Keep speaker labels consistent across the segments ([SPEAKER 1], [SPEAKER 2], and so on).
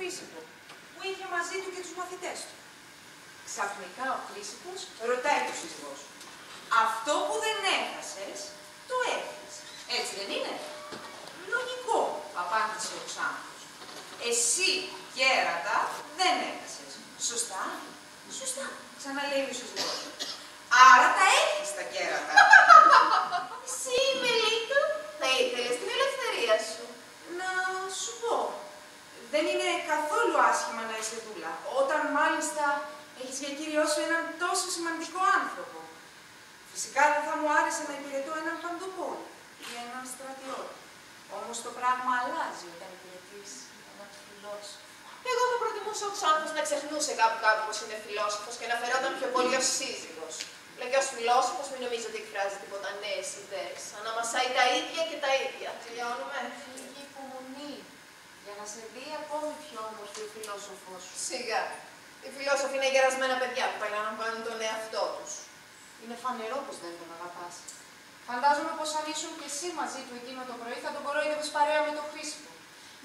[SPEAKER 1] Χρήσιπο, που είχε μαζί του και τους μαθητές του. Ξαφνικά ο Χρήσιπος ρωτάει τον σύζυγό σου. Αυτό που δεν έχασες, το έχεις. Έτσι δεν είναι? Λογικό, απάντησε ο Ξάνθος. Εσύ, κέρατα, δεν έχασες. Σωστά? Σωστά, ξαναλέει ο σύζυγός σου. Άρα τα έχεις τα κέρατα.
[SPEAKER 2] Εσύ, Μελίτο, θα ήθελες την ελευθερία σου.
[SPEAKER 1] Να σου πω, δεν είναι καθόλου άσχημα να είσαι δούλα, όταν μάλιστα έχεις για κύριο σου έναν τόσο σημαντικό άνθρωπο. Φυσικά δεν θα μου άρεσε να υπηρετώ έναν παντοπόλη ή έναν στρατιώτη. Όμως το πράγμα αλλάζει όταν υπηρετείς έναν φιλόσοφο.
[SPEAKER 2] Εγώ θα προτιμούσα ο Ξάνθος να ξεχνούσε κάπου πως είναι φιλόσοφος και να φερόταν πιο πολύ ως σύζυγος. Αλλά και ως φιλόσοφος μην νομίζω ότι εκφράζει τίποτα νέες ιδέες. Αναμασάει τα ίδια και τα ίδια. Τελειώνουμε.
[SPEAKER 1] Λίγη υπομονή, για να σε δει ακόμη πιο όμορφη ο φιλόσοφος σου.
[SPEAKER 2] Σιγά. Οι φιλόσοφοι είναι γερασμένα παιδιά που παραλαμβάνουν τον εαυτό τους.
[SPEAKER 1] Είναι φανερό πως δεν τον αγαπάς. Φαντάζομαι πως αν ήσουν και εσύ μαζί του εκείνο το πρωί θα τον κορόιδευες παρέα με τον Χρήσιπο.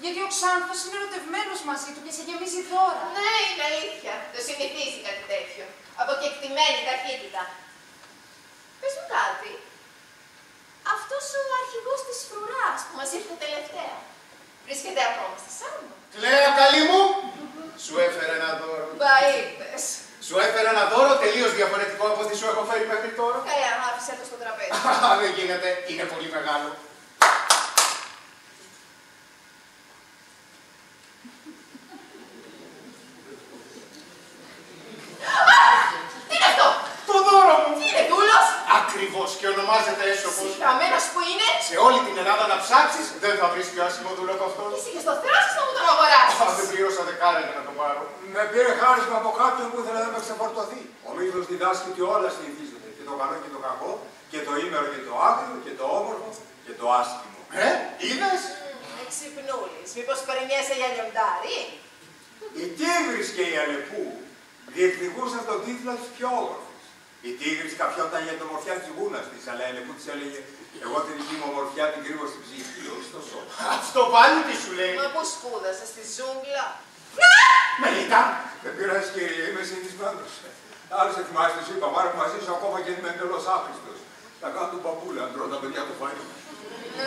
[SPEAKER 1] Γιατί ο Ξάνθος είναι ερωτευμένος μαζί του και σε γεμίζει δώρα.
[SPEAKER 2] Ναι, είναι αλήθεια. Το συνηθίζει κάτι τέτοιο. Από κεκτημένη ταχύτητα. Πες μου κάτι. Αυτός ο αρχηγός της φρουράς που μας ήρθε τελευταία βρίσκεται ακόμα στη Σάμο?
[SPEAKER 3] Κλαία, καλή μου! Σου έφερα ένα δώρο.
[SPEAKER 2] Μπα είπες.
[SPEAKER 3] Σου έφερα ένα δώρο τελείως διαφορετικό από ό,τι σου έχω φέρει μέχρι τώρα.
[SPEAKER 2] Καλά, άφησε το στο τραπέζι.
[SPEAKER 3] Δεν γίνεται, είναι πολύ μεγάλο.
[SPEAKER 2] Τι είναι αυτό?
[SPEAKER 3] Το δώρο μου!
[SPEAKER 2] Τι είναι, δούλος?
[SPEAKER 3] Ακριβώς, και ονομάζεται έσωπος.
[SPEAKER 2] Συγχαμένος που είναι.
[SPEAKER 3] Σε όλη την Ελλάδα να ψάξεις, δεν θα βρεις πιο άσχημο δούλο από αυτόν.
[SPEAKER 2] Εσύ και στο θράσος να μου τον αγοράσεις.
[SPEAKER 3] Δεν πλήρωσα δεκάρια να το πάρω.
[SPEAKER 4] Με πήρε χάρισμα από κάποιον που ήθελε να με ξεφορτωθεί. Ο μύθος διδάσκει ότι όλα συνηθίζονται. Και το καλό και το κακό, και το ήμερο και το άγριο, και το όμορφο και το άσχημο.
[SPEAKER 3] Είδες?
[SPEAKER 2] Εξυπνούλης. Μήπως κορινιέσαι για λιοντάρι?
[SPEAKER 4] Η Τίγρης και η Αλεπού διεκδικούσαν τον τίτλο της πιο όμορφης. Η Τίγρης καφιόταν για την ομορφιά της γούνας της, αλλά η Αλεπού της έλεγε: εγώ τη δική μου ομορφιά την κρύβω στην ψυχή, όχι στο σώμα.
[SPEAKER 3] Αυτό πάλι τι σου λέει?
[SPEAKER 2] Μα πού σπούδασε στη ζούγκλα?
[SPEAKER 3] Μελίτα!
[SPEAKER 4] Δεν πειράζει, κύριε, είμαι συνηθισμένος. Άλλωστε θυμάστε, σου είπα, μάρω μαζί σου ακόμα και είμαι εντελώς άχρηστος. Θα κάνω τον παππούλα, αν τρώω τα παιδιά του φάει.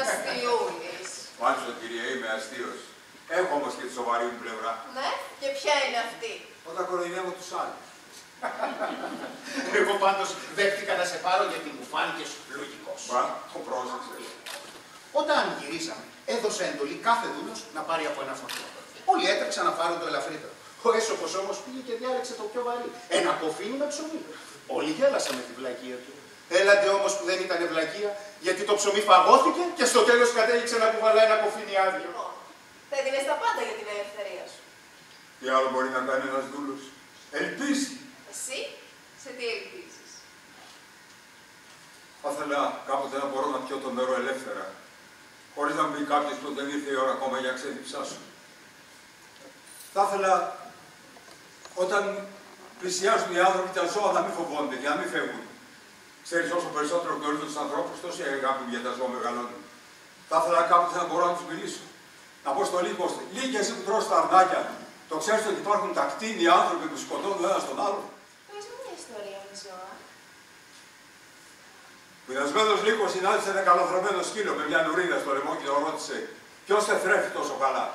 [SPEAKER 2] Αστιούλης.
[SPEAKER 4] Μάλιστα, κύριε, είμαι αστείος. Έχω όμως και τη σοβαρή μου πλευρά.
[SPEAKER 2] Ναι, και ποια είναι αυτή?
[SPEAKER 4] Όταν κοροϊδεύω τους άλλους.
[SPEAKER 3] Εγώ πάντως δέχτηκα να σε πάρω γιατί μου φάνηκες λογικός.
[SPEAKER 4] Μπα, το πρόσεξε.
[SPEAKER 3] Όταν γυρίσαμε, έδωσε εντολή κάθε δούλος να πάρει από ένα φορτίο. Όλοι έτρεξαν να πάρουν το ελαφρύτερο. Ο έσωπος όμως πήγε και διάλεξε το πιο βαρύ. Ένα κοφίνι με ψωμί. Όλοι γέλασαν με τη βλακεία του. Έλατε όμως που δεν ήταν βλακεία, γιατί το ψωμί φαγώθηκε και στο τέλος κατέληξε να κουβαλά ένα κοφίνι άδειο.
[SPEAKER 2] Λοιπόν, θα έδινες τα πάντα για την ελευθερία σου.
[SPEAKER 4] Τι άλλο μπορεί να κάνει ένας δούλος? Ελπίζει.
[SPEAKER 2] Εσύ, σε τι ελπίζεις?
[SPEAKER 4] Θα ήθελα κάποτε να μπορώ να πιω το νερό ελεύθερα, χωρίς να μου πει κάποιος που δεν ήρθε η ώρα ακόμα για ξέδιψά σου. Θα ήθελα όταν πλησιάζουν οι άνθρωποι τα ζώα να μην φοβόνται και να μην φεύγουν. Ξέρεις, όσο περισσότερο γνωρίζουν τους ανθρώπους, τόσο η αγάπη μου για τα ζώα μεγαλώνει. Θα ήθελα κάποτε να μπορώ να τους μιλήσω. Να πω στο Λύκο, Λύκη, εσύ που τρως τα αρνάκια, το ξέρεις ότι υπάρχουν τα κτίνοι άνθρωποι που σκοτώνουν ένας τον άλλον?
[SPEAKER 2] Πες μου μια ιστορία με ζώα.
[SPEAKER 4] Πειρασμένος Λύκος συνάντησε ένα καλοθρεμένο σκύλο με μια λουρίδα στο λαιμό και τον ρώτησε: ποιος θε θρέφει τόσο καλά?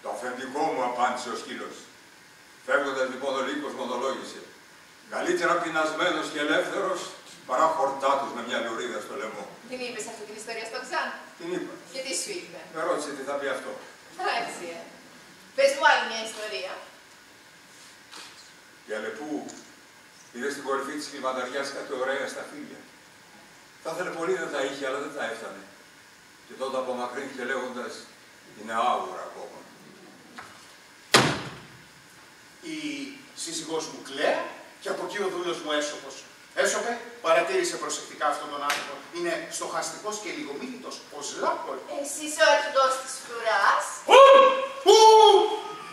[SPEAKER 4] Το αφεντικό μου, απάντησε ο σκύλος. Φεύγοντας λοιπόν ο Λύκος μοντολόγησε: καλύτερα πεινασμένος και ελεύθερος παρά χορτάτος με μια λουρίδα στο λαιμό.
[SPEAKER 2] Την είπες αυτή την ιστορία στον Ξάν?
[SPEAKER 4] Την είπα.
[SPEAKER 2] Και τι σου είπε?
[SPEAKER 4] Με ρώτησε τι θα πει αυτό.
[SPEAKER 2] Έτσι, Πες μου άλλη μια ιστορία.
[SPEAKER 4] Η Αλεπού είδε στην κορυφή της κλιμανταριάς κάτι ωραία στα φύλλα. Θα ήθελε πολύ να τα είχε, αλλά δεν τα έφτανε. Και τότε απομακρύνθηκε λέγοντας: είναι άγουρα ακόμα.
[SPEAKER 3] Η σύζυγός μου Κλαία και από εκεί ο δούλος μου Έσωπος. Έσωπε, παρατήρησε προσεκτικά αυτόν τον άνθρωπο. Είναι στοχαστικός και λιγομίλητος, ως λάπολ.
[SPEAKER 2] Εσύ είσαι ο αρχηγός της φρουράς.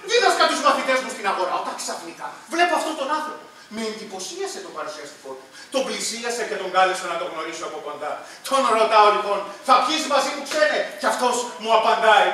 [SPEAKER 3] Δίδασκα τους μαθητές μου στην αγορά, όταν ξαφνικά βλέπω αυτόν τον άνθρωπο Με εντυπωσίασε το παρουσιαστικό του. Τον πλησίασα και τον κάλεσα να τον γνωρίσω από κοντά. Τον ρωτάω λοιπόν, θα πιεις μαζί μου ξένε? Κι αυτός μου απαντάει,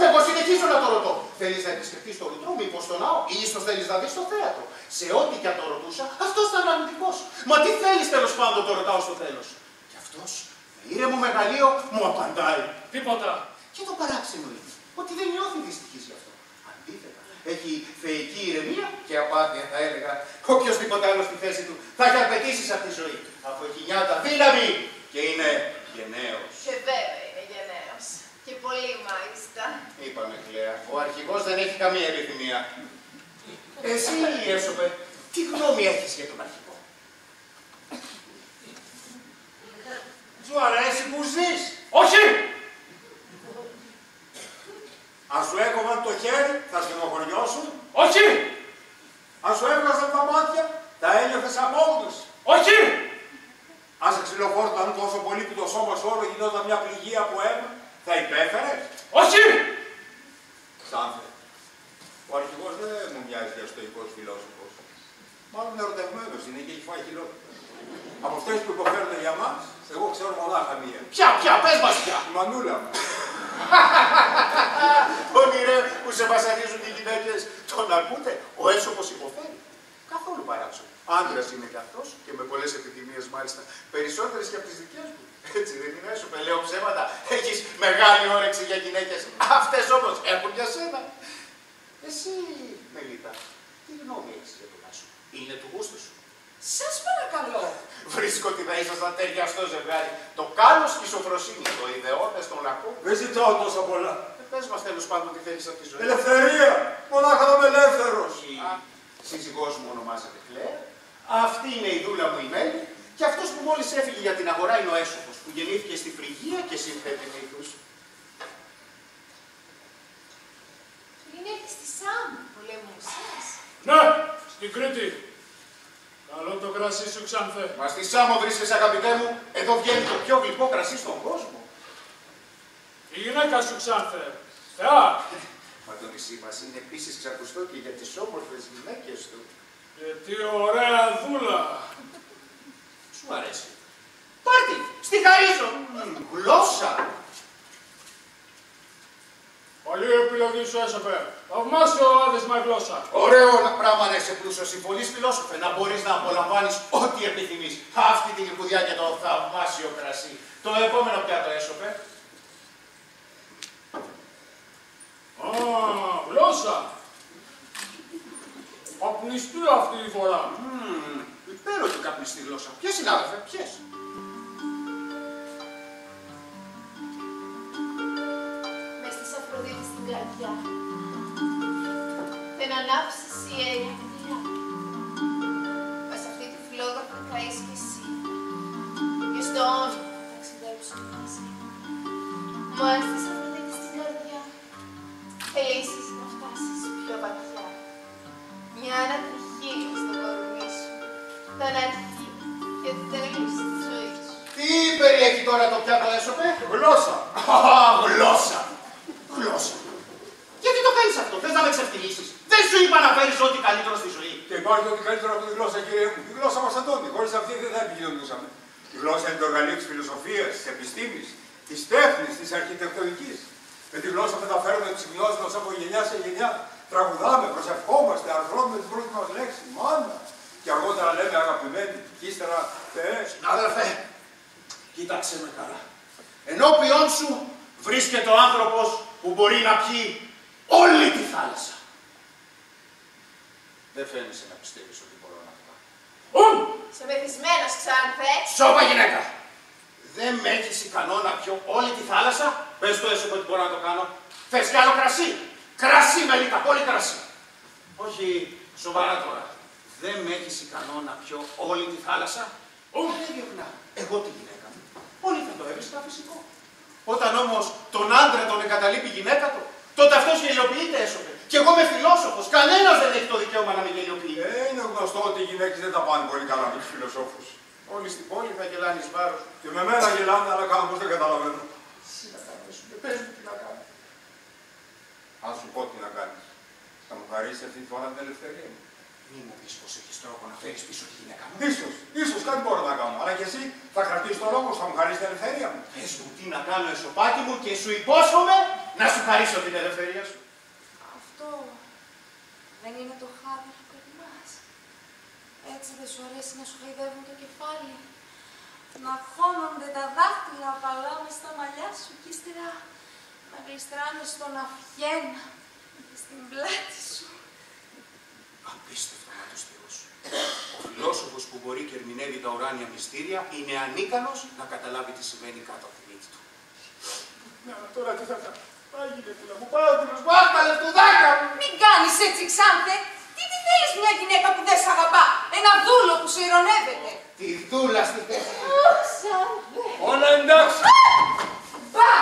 [SPEAKER 3] εγώ συνεχίζω να το ρωτώ. Θέλεις να επισκεφτείς το λουτρό, μήπως στο ναό, ή ίσως θέλεις να δεις το θέατρο? Σε ό,τι και αν το ρωτούσα, αυτός ήταν αρνητικός. Μα τι θέλεις τέλος πάντων, το ρωτάω στο τέλος. Κι αυτός με ήρεμο μεγαλείο μου απαντάει,
[SPEAKER 5] τίποτα.
[SPEAKER 3] Και το παράξενο είναι ότι δεν νιώθει δυστυχής γι' αυτό. Αντίθετα, έχει θεϊκή ηρεμία και απάθεια, θα έλεγα. Οποιοςδήποτε άλλο στη θέση του θα έχει απαιτήσεις από τη ζωή. Από έχει νιάτα δύναμη και είναι γενναίος.
[SPEAKER 2] Και βέβαια είναι γενναίος. Και πολύ μάλιστα.
[SPEAKER 3] Είπαμε, Κλέα, ο αρχηγός δεν έχει καμία επιθυμία. Εσύ, Ιέσοπε, τι γνώμη έχεις για τον αρχηγό?
[SPEAKER 4] Σου αρέσει που ζεις?
[SPEAKER 5] Όχι!
[SPEAKER 4] Αν σου έκοβαν το χέρι, θα στενοχωριώσουν.
[SPEAKER 5] Όχι!
[SPEAKER 4] Αν σου έβγαζαν τα μάτια, θα ένιωθες απόγνωση.
[SPEAKER 5] Όχι!
[SPEAKER 4] Αν σε ξυλοφόρταν τόσο πολύ που το σώμα σου όλο γινόταν μια πληγή από αίμα, θα υπέφερες.
[SPEAKER 5] Όχι!
[SPEAKER 4] Ξάνθε, ο αρχηγός δεν μου μοιάζει για στοικός φιλόσοφος. Μάλλον ερωτευμένος είναι και έχει φάει χειρότερα. Από αυτές που υποφέρουν για μας, εγώ ξέρω μονάχα μία.
[SPEAKER 3] Ποια, πες μας ποια.
[SPEAKER 4] Η μανούλα μου.
[SPEAKER 3] Όνειρε που σε βασανίζουν οι γυναίκες, τον ακούτε? Ο έσωπος υποφέρει. Καθόλου παράξενο. Άντρας είναι κι αυτός και με πολλές επιθυμίες μάλιστα. Περισσότερες και από τις δικές μου. Έτσι δεν είναι, έσωπε? Λέω ψέματα. Έχεις μεγάλη όρεξη για γυναίκες. Αυτές όμως έχουν για σένα. Εσύ, Μελίτα, τι γνώμη έχεις για τον Άσο? Είναι του γούστου σου?
[SPEAKER 1] Σας παρακαλώ.
[SPEAKER 3] Βρίσκω ότι θα ήσασταν ταιριαστό ζευγάρι. Το κάλος και η σοφροσύνη, το ιδεώδες των λακών.
[SPEAKER 4] Δεν ζητάω τόσα πολλά.
[SPEAKER 3] Πες μας τέλος πάντων τι θέλεις από τη ζωή.
[SPEAKER 4] Ελευθερία! Μονάχα να είμαι ελεύθερος.
[SPEAKER 3] Η σύζυγός μου ονομάζεται Κλέα. Αυτή είναι η δούλα μου η Μέλη. Και αυτός που μόλις έφυγε για την αγορά είναι ο Έσωπος, που γεννήθηκε στη Φρυγία και συνθέτει μύθους.
[SPEAKER 2] Πριν έρθει στη Σάμου, πολεμούσες.
[SPEAKER 5] Ναι, στην Κρήτη. Καλό το κρασί σου, Ξανθέ.
[SPEAKER 3] Μα στη Σάμο βρίσκεσαι, αγαπητέ μου, εδώ βγαίνει το πιο γλυκό κρασί στον κόσμο.
[SPEAKER 5] Η γυναίκα σου, Ξανθέ. Θεά.
[SPEAKER 3] Μα το νησί μας είναι επίσης ξακουστό και για τις όμορφες γυναίκες του.
[SPEAKER 5] Και τι ωραία δούλα.
[SPEAKER 3] Σου αρέσει? Πάρτι, στη χαρίζω. Γλώσσα.
[SPEAKER 5] Καλή επιλογή σου, Έσωπε. Θαυμάσιο άδεσμα γλώσσα.
[SPEAKER 3] Ωραίο πράγμα να είσαι πλούσιος, συμφωνείς, φιλόσοφε, να μπορείς να απολαμβάνεις ό,τι επιθυμείς. Αυτή την λιπουδιά και το θαυμάσιο κρασί. Το επόμενο πιάτο, Έσωπε.
[SPEAKER 5] Α, γλώσσα. Καπνιστή αυτή η φορά.
[SPEAKER 3] Υπέροχη καπνιστή γλώσσα. Ποιες, συνάδελφε, ποιες?
[SPEAKER 2] Μες της Αφροδίτης στην καρδιά. Δεν ανάψεις η έλια μιλά. Μα σε αυτή τη φλόγα θα καείς κι εσύ. Και στο όνειρο θα ταξιδέψουμε μαζί. Μες της Αφροδίτης στην καρδιά. Θελήσεις να φτάσεις πιο βαθιά. Μια ανατριχίλια στο κορμί σου. Θα αναρθεί και τέλος της ζωής σου.
[SPEAKER 3] Τι περιέχει τώρα το πιάτο, Έσωπε?
[SPEAKER 4] Γλώσσα.
[SPEAKER 3] Γλώσσα. Γλώσσα. Γιατί το κάνεις αυτό, θες να με ξεφτυλίσεις? Δεν σου είπα να φέρεις ό,τι καλύτερο στη ζωή.
[SPEAKER 4] Και υπάρχει ό,τι καλύτερο από τη γλώσσα, κύριε μου. Η γλώσσα μας αντώνει. Χωρίς αυτή δεν θα επικοινωνούσαμε. Η γλώσσα είναι το εργαλείο της φιλοσοφίας, της επιστήμης, της τέχνης, της αρχιτεκτονικής. Με τη γλώσσα μεταφέρουμε τις γνώσεις μας από γενιά σε γενιά. Τραγουδάμε, προσευχόμαστε, αρθρώνουμε τις πρώτες μας λέξεις. Μάνα. Και αργότερα λέμε αγαπημένοι, και ύστερα Θεέ.
[SPEAKER 3] Συνάδελφε, κοίταξε με καλά. Ενώπιον σου βρίσκεται ο άνθρωπος που μπορεί να πιει όλη τη θάλασσα. Δεν φαίνεσαι να πιστεύεις ότι μπορώ να το κάνω.
[SPEAKER 2] Σε μεθυσμένος, Ξανθέ.
[SPEAKER 3] Σώπα, γυναίκα! Δεν με έχεις ικανό να πιω όλη τη θάλασσα. Πες το, Έσωπε, ότι μπορώ να το κάνω. Θες κι άλλο κρασί? Κρασί, Μελίτα, πολύ κρασί. Όχι, σοβαρά τώρα. Δεν με έχεις ικανό να πιω όλη τη θάλασσα. Έδιωχνα εγώ τη γυναίκα μου. Όλοι θα το έβρισκα φυσικό. Όταν όμως τον άντρα τον εγκαταλείπει η γυναίκα του, τότε αυτός γελιοποιείται, Έσωπε. Κι εγώ είμαι φιλόσοφος. Κανένας δεν έχει το δικαίωμα να με γελιοποιεί.
[SPEAKER 4] Είναι γνωστό ότι οι γυναίκες δεν τα πάνε πολύ καλά με τους φιλοσόφους.
[SPEAKER 3] Όλοι στην πόλη θα γελάνε εις βάρος.
[SPEAKER 4] Και με μένα γελάνε, αλλά κάνω πως δεν καταλαβαίνω.
[SPEAKER 3] Εσύ να κάνω, Έσωπε, πες μου τι να κάνω.
[SPEAKER 4] Αν σου πω τι να κάνεις, θα μου χαρίσεις αυτή τη φορά την ελευθερία μου.
[SPEAKER 3] Μη μου πεις πως έχεις τρόπο να φέρεις πίσω τη γυναίκα μου.
[SPEAKER 4] Ίσως κάτι μπορώ να κάνω. Αλλά και εσύ θα κρατήσεις το λόγο σου, θα μου χαρίσεις την ελευθερία μου.
[SPEAKER 3] Πες μου τι να κάνω εσωπάκι μου και σου υπόσχομαι να σου χαρίσω την ελευθερία σου.
[SPEAKER 1] Αυτό δεν είναι το χάδι που προτιμάς. Έτσι δεν σου αρέσει να σου χαϊδεύουν το κεφάλι. Να χώνονται τα δάχτυλα απαλά μες στα μαλλιά σου και ύστερα να γλιστράνε στον αυγένα και στην πλάτη σου.
[SPEAKER 3] Απίστευτο να τους θεούς. Ο φιλόσοφος που μπορεί και ερμηνεύει τα ουράνια μυστήρια είναι ανίκανος να καταλάβει τι συμβαίνει κάτω από τη μύτη του.
[SPEAKER 4] Ναι, τώρα τι θα κάνω. Άγινε πουλα μου, πάω την ουσβάχ, τα λεφτουδάκια μου.
[SPEAKER 1] Μην κάνεις έτσι, Ξάνθε! Τι θέλεις μια γυναίκα που δεν σ' αγαπά, ένα δούλο που σε ειρωνεύεται.
[SPEAKER 3] Τη δούλα στη θέση του.
[SPEAKER 1] Ξάνθε!
[SPEAKER 4] Όλα εντάξει.
[SPEAKER 1] Μπα!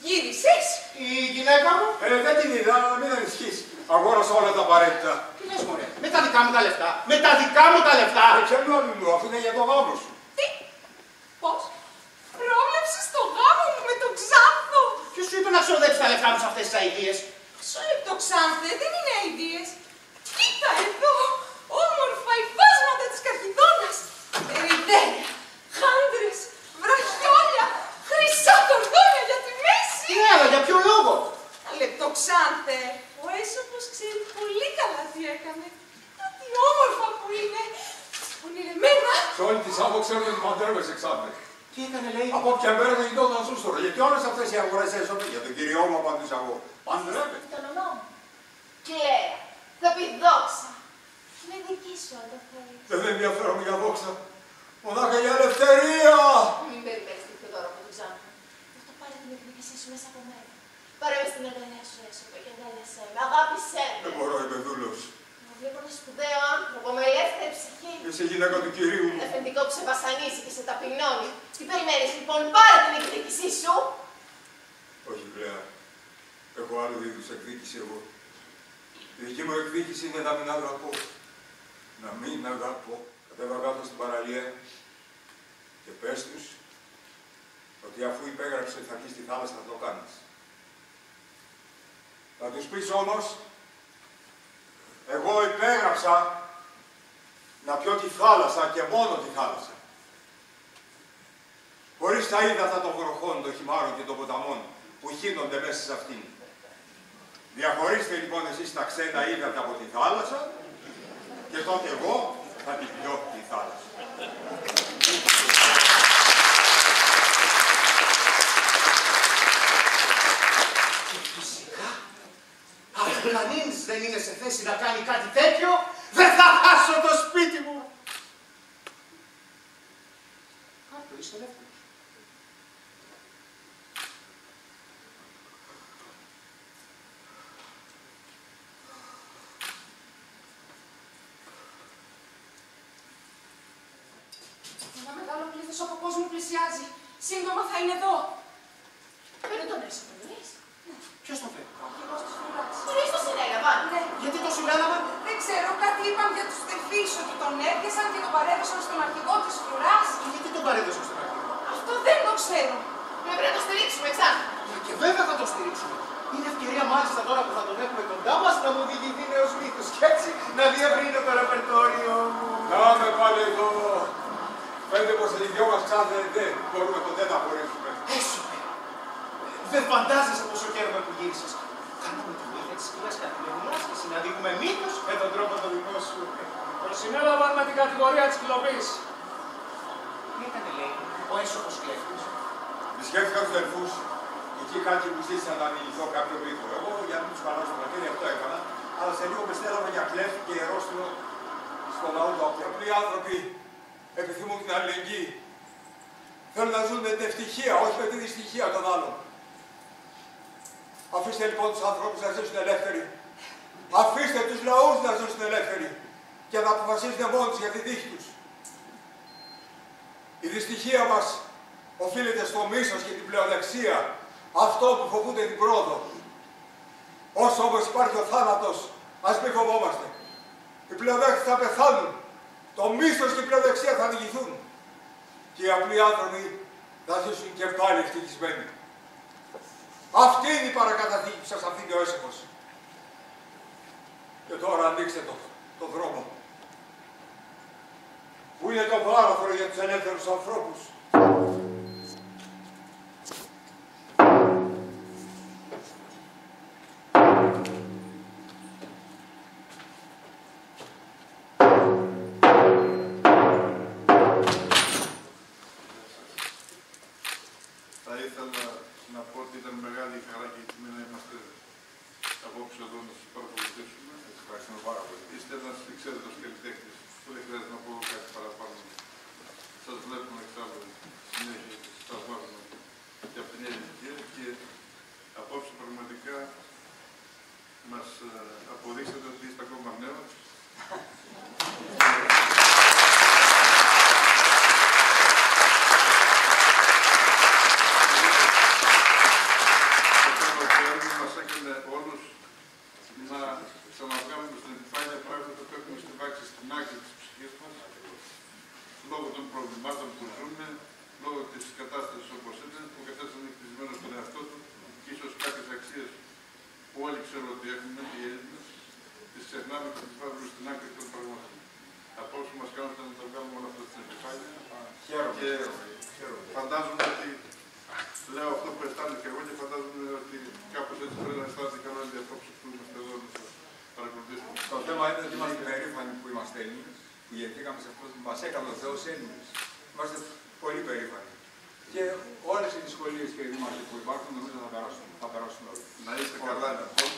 [SPEAKER 1] Γύρισες!
[SPEAKER 3] Η γυναίκα μου.
[SPEAKER 4] Δεν την είδα, μην ανησυχείς. Αγόρασα όλα τα απαραίτητα.
[SPEAKER 3] Τι λες μωρέ, με τα δικά μου τα λεφτά. Με τα δικά μου τα λεφτά.
[SPEAKER 4] Ποια γνώμη μου, αυτό είναι για το γάμο σου.
[SPEAKER 1] Τι! Πώς! Πρόβλεψες το γάμο μου με τον Ξάνθο!
[SPEAKER 3] Ποιος σου είπε να ξοδέψεις τα λεφτά μου σε αυτές τις αηδίες.
[SPEAKER 1] Μισό λεπτό, Ξάνθε, δεν είναι αηδίες. Κοίτα εδώ! Όμορφα υφάσματα της Καρκιδόνας! Ερυδέρια, χάντρες, βραχιόλια, χρυσά κορδόνια για τη μέση!
[SPEAKER 3] Ναι, αλλά για ποιο λόγο.
[SPEAKER 1] Λεπτό, Ξάνθε. Ο έσωπος ξέρει πολύ καλά τι έκανε. Κοίτα τι όμορφα που είναι. Ονειρεμένα.
[SPEAKER 4] Σε όλη τη Σάββο ξέρω ότι παντρεύεσαι εξάδε.
[SPEAKER 3] Τι έκανε, λέει.
[SPEAKER 4] Από ποια μέρα θα γινόταν σούστορο. Γιατί όλες αυτές οι αγορές έσωπε για τον κυριό μου απαντήσα εγώ. Παντρεύεται.
[SPEAKER 2] Το όνομά μου. Κλαία. Θα πει δόξα. Είναι δική σου αν το θέλεις.
[SPEAKER 4] Δεν ενδιαφέρομαι για δόξα. Μονάχα για ελευθερία.
[SPEAKER 2] Μην περιμένεις τέτοιο δώρο από τον Ξάνθο. Γι' αυτό πάρε την εκδίκησή σου μέσα από μένα. Πάρε με στην αγκαλιά σου έσωπε και αγκάλιασέ με. Αγάπησέ με.
[SPEAKER 4] Δεν μπορώ, είμαι δούλος.
[SPEAKER 2] Να βλέπω ένα σπουδαίο άνθρωπο με ελεύθερη ψυχή.
[SPEAKER 4] Είσαι γυναίκα του κυρίου μου.
[SPEAKER 2] Αφεντικό που σε βασανίζει και σε ταπεινώνει. Τι περιμένεις λοιπόν, πάρε την εκδίκησή σου.
[SPEAKER 4] Όχι, Κλαία. Έχω άλλο είδους εκδίκηση εγώ. Η δική μου εκδίκηση είναι να μην αγαπώ. Να μην αγαπώ. Κατέβα κάτω στην παραλία και πες τους ότι αφού υπέγραψε ότι θα βγει στη θάλασσα θα το κάνεις. Θα τους πεις όμως, εγώ υπέγραψα να πιω τη θάλασσα και μόνο τη θάλασσα. Χωρίς τα ύδατα των βροχών, των χυμάρων και των ποταμών που χύνονται μέσα σε αυτήν. Διαχωρίστε λοιπόν εσείς τα ξένα ύδατα από τη θάλασσα και τότε εγώ θα την πιω τη θάλασσα.
[SPEAKER 3] Και φυσικά, αν κανείς δεν είναι σε θέση να κάνει κάτι τέτοιο, δεν θα χάσω το σπίτι μου. Κάτω, είστε ελεύθερος.
[SPEAKER 1] Ένα μεγάλο πλήθος από κόσμο πλησιάζει. Σύντομα θα είναι εδώ.
[SPEAKER 2] Παίρνει τον έσωπο, εννοείς.
[SPEAKER 3] Ποιος τον φέρει.
[SPEAKER 1] Ο αρχηγός της φρουράς.
[SPEAKER 2] Εννοείς το συνέλαβαν.
[SPEAKER 1] Ναι.
[SPEAKER 3] Γιατί το συνέλαβαν.
[SPEAKER 1] Δεν ξέρω, κάτι είπαν για τους τεφείς ότι τον έπιασαν και τον παρέδωσαν στον αρχηγό της φρουράς.
[SPEAKER 3] Και γιατί τον παρέδωσαν στον αρχηγό.
[SPEAKER 1] Αυτό δεν το ξέρω.
[SPEAKER 2] Πρέπει να το στηρίξουμε, Ξάνθο.
[SPEAKER 3] Και βέβαια θα το στηρίξουμε. Είναι ευκαιρία μάλιστα τώρα που θα τον έχουμε κοντά μας να μου διηγηθεί νέος μύθος και έτσι να διευρύνω το ρεπερτόριο μου.
[SPEAKER 4] Να με πάλι εδώ. Φαίνεται πως οι δυο μας Ξάνθε δεν μπορούμε ποτέ να χωρίσουμε.
[SPEAKER 3] Έσωπε. Δεν φαντάζεσαι πόσο χαίρομαι που γύρισες. Κάναμε τη βοήθεια της κυρίας Καθημερινάς και συναντήκουμε μύθος με τον τρόπο το δικό σου.
[SPEAKER 5] Το συνέλαβαν με την κατηγορία της κλοπής.
[SPEAKER 3] Τι έκανε, λέει, ο έσωπος κλέφτης.
[SPEAKER 4] Επισκέφθηκα τους δελφούς. Εκεί κάτι μου ζήτησαν να μιληθώ κάποιο μύθο. Εγώ για να μην τους χαλάσω το χέρι αυτό έκανα. Αλλά σε λίγο με στέλναμε για κλέφτη και ιερόστιμο στο λαό του. Απλοί άνθρωποι επιθυμούν την αλληλεγγύη. Θέλουν να ζουν με την ευτυχία, όχι με τη δυστυχία των άλλων. Αφήστε λοιπόν τους ανθρώπους να ζήσουν ελεύθεροι. Αφήστε τους λαούς να ζήσουν ελεύθεροι και να αποφασίζουν μόνοι τους για τη τύχη τους. Η δυστυχία μας οφείλεται στο μίσος και την πλεονεξία αυτών που φοβούνται την πρόοδο. Όσο όμως υπάρχει ο θάνατος, ας μην φοβόμαστε. Οι πλεονέκτες θα πεθάνουν. Το μίσος και η πλεονεξία θα διηγηθούν. Και οι απλοί άνθρωποι θα ζήσουν και πάλι ευτυχισμένοι. Αυτή είναι η παρακαταθήκη που σας αφήνει ο έσωπος. Και τώρα ανοίξτε το το δρόμο. Πού είναι το βάραθρο για τους ελεύθερους ανθρώπους.
[SPEAKER 6] Θα ήθελα να πω ότι ήταν μεγάλη χαρά και τιμή να είμαστε απόψε εδώ να σας παρακολουθήσουμε.
[SPEAKER 4] Ευχαριστούμε πάρα πολύ.
[SPEAKER 6] Είστε ένας εξαίρετος καλλιτέχνης που δεν χρειάζεται να πω κάτι παραπάνω. Σας βλέπουμε εξάλλου συνέχεια και σας θαυμάζουμε και από την ελληνική και απόψε πραγματικά μας αποδείξατε ότι είστε ακόμα νέος. Μας έκανε όλους να ξαναβγάλουμε στην επιφάνεια πράγματα που έχουμε στιβάξει στην άκρη της ψυχής μας λόγω των προβλημάτων που ζούμε, λόγω της κατάστασης όπως είναι, ο καθένας είναι χτισμένος στον εαυτό του και ίσως κάποιες αξίες που όλοι ξέρουν ότι έχουμε οι Έλληνες, τις ξεχνάμε και τις βάζουμε στην άκρη των πραγμάτων. Απόψε μας κάνετε να τα βγάλουμε όλα αυτά στην επιφάνεια. Και φαντάζομαι ότι λέω αυτό που αισθάνομαι και εγώ και φαντάζομαι ότι κάπως έτσι πρέπει να αισθάνεται και όλοι οι απόψεις που είμαστε εδώ να σας παρακολουθήσουμε.
[SPEAKER 4] Το θέμα είναι ότι είμαστε περήφανοι που είμαστε Έλληνες, που γεννηθήκαμε σε αυτό που μας έκανε ο Θεός Έλληνες. Είμαστε πολύ περήφανοι. Και όλες οι δυσκολίες και οι που υπάρχουν νομίζω θα περάσουν όλοι.
[SPEAKER 6] Να είστε καλά λοιπόν.